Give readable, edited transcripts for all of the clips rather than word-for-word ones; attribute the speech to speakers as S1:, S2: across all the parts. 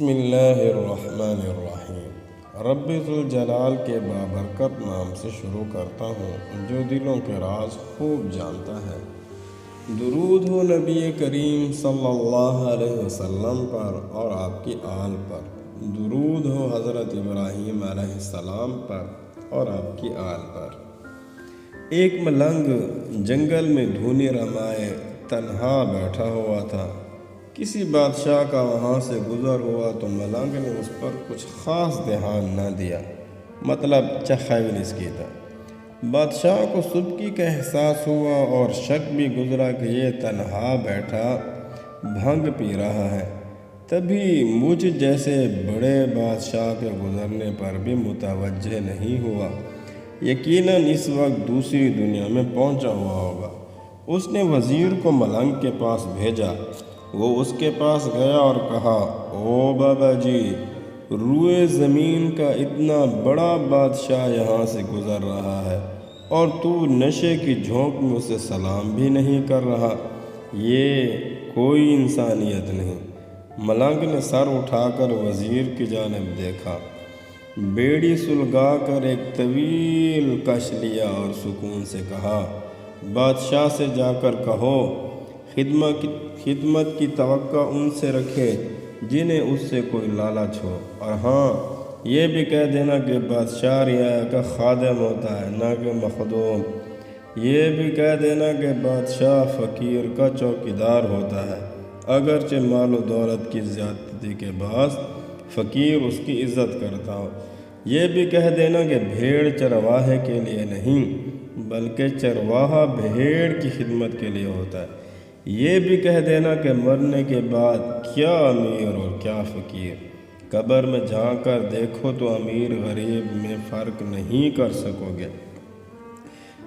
S1: بسم اللہ الرحمن الرحیم۔ رب ذوالجلال کے بابرکت نام سے شروع کرتا ہوں جو دلوں کے راز خوب جانتا ہے۔ درود ہو نبی کریم صلی اللہ علیہ وسلم پر اور آپ کی آل پر۔ درود ہو حضرت ابراہیم علیہ السلام پر اور آپ کی آل پر۔ ایک ملنگ جنگل میں دھونی رمائے تنہا بیٹھا ہوا تھا۔ کسی بادشاہ کا وہاں سے گزر ہوا تو ملنگ نے اس پر کچھ خاص دھیان نہ دیا، مطلب چخیونس کی تھا۔ بادشاہ کو سبکی کا احساس ہوا اور شک بھی گزرا کہ یہ تنہا بیٹھا بھنگ پی رہا ہے۔ تبھی مجھ جیسے بڑے بادشاہ کے گزرنے پر بھی متوجہ نہیں ہوا، یقیناً اس وقت دوسری دنیا میں پہنچا ہوا ہوگا۔ اس نے وزیر کو ملنگ کے پاس بھیجا۔ وہ اس کے پاس گیا اور کہا، او بابا جی، روئے زمین کا اتنا بڑا بادشاہ یہاں سے گزر رہا ہے اور تو نشے کی جھونک میں اسے سلام بھی نہیں کر رہا، یہ کوئی انسانیت نہیں۔ ملنگ نے سر اٹھا کر وزیر کی جانب دیکھا، بیڑی سلگا کر ایک طویل کش لیا اور سکون سے کہا، بادشاہ سے جا کر کہو خدمت کی توقع ان سے رکھے جنہیں اس سے کوئی لالچ ہو، اور ہاں یہ بھی کہہ دینا کہ بادشاہ رعایا کا خادم ہوتا ہے نہ کہ مخدوم۔ یہ بھی کہہ دینا کہ بادشاہ فقیر کا چوکیدار ہوتا ہے، اگرچہ مال و دولت کی زیادتی کے باعث فقیر اس کی عزت کرتا ہو۔ یہ بھی کہہ دینا کہ بھیڑ چرواہے کے لیے نہیں بلکہ چرواہا بھیڑ کی خدمت کے لیے ہوتا ہے۔ یہ بھی کہہ دینا کہ مرنے کے بعد کیا امیر اور کیا فقیر، قبر میں جھانک کر دیکھو تو امیر غریب میں فرق نہیں کر سکو گے۔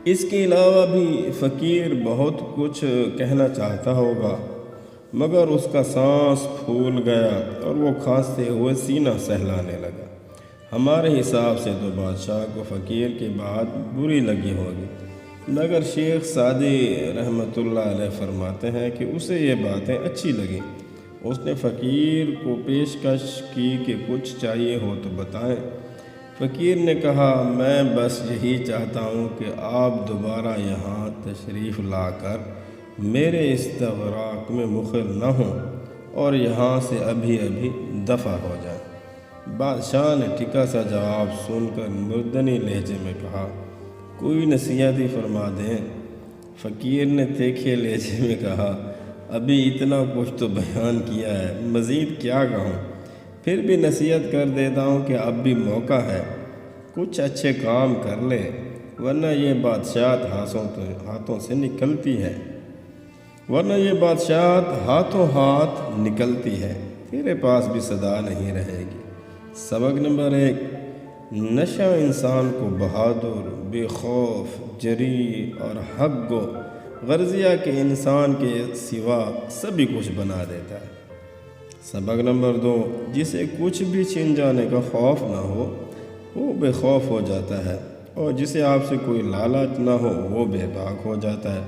S1: اس کے علاوہ بھی فقیر بہت کچھ کہنا چاہتا ہوگا، مگر اس کا سانس پھول گیا اور وہ کھانستے ہوئے سینہ سہلانے لگا۔ ہمارے حساب سے تو بادشاہ کو فقیر کی بات بری لگی ہوگی، مگر شیخ سعدی رحمۃ اللہ علیہ فرماتے ہیں کہ اسے یہ باتیں اچھی لگیں۔ اس نے فقیر کو پیشکش کی کہ کچھ چاہیے ہو تو بتائیں۔ فقیر نے کہا، میں بس یہی چاہتا ہوں کہ آپ دوبارہ یہاں تشریف لا کر میرے استغراق میں مخل نہ ہوں اور یہاں سے ابھی دفع ہو جائیں۔ بادشاہ نے ٹھیکا سا جواب سن کر مردنی لہجے میں کہا، کوئی نصیحت ہی فرما دیں۔ فقیر نے تیکھے لہجے میں کہا، ابھی اتنا کچھ تو بیان کیا ہے، مزید کیا کہوں؟ پھر بھی نصیحت کر دیتا ہوں کہ اب بھی موقع ہے، کچھ اچھے کام کر لے، ورنہ یہ بادشاہت ہاتھوں سے نکلتی ہے، ہاتھوں ہاتھ نکلتی ہے، تیرے پاس بھی صدا نہیں رہے گی۔ سبق نمبر 1، نشہ انسان کو بہادر، بے خوف، جری اور حق گو غرضیہ کے انسان کے سوا سبھی کچھ بنا دیتا ہے۔ سبق نمبر 2، جسے کچھ بھی چھن جانے کا خوف نہ ہو وہ بے خوف ہو جاتا ہے، اور جسے آپ سے کوئی لالچ نہ ہو وہ بے باک ہو جاتا ہے۔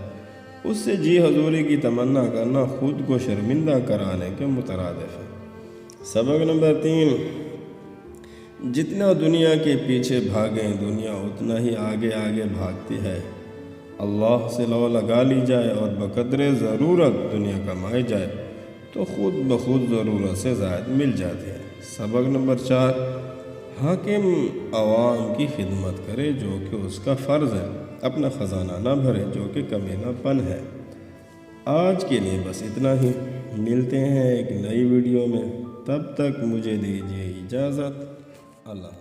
S1: اس سے جی حضوری کی تمنا کرنا خود کو شرمندہ کرانے کے مترادف ہے۔ سبق نمبر 3، جتنا دنیا کے پیچھے بھاگیں دنیا اتنا ہی آگے بھاگتی ہے۔ اللہ سے لو لگا لی جائے اور بقدر ضرورت دنیا کمائی جائے تو خود بخود ضرورت سے زائد مل جاتی ہے۔ سبق نمبر 4، حاکم عوام کی خدمت کرے جو کہ اس کا فرض ہے، اپنا خزانہ نہ بھرے جو کہ کمینہ پن ہے۔ آج کے لیے بس اتنا ہی، ملتے ہیں ایک نئی ویڈیو میں، تب تک مجھے دیجیے اجازت، اللہ۔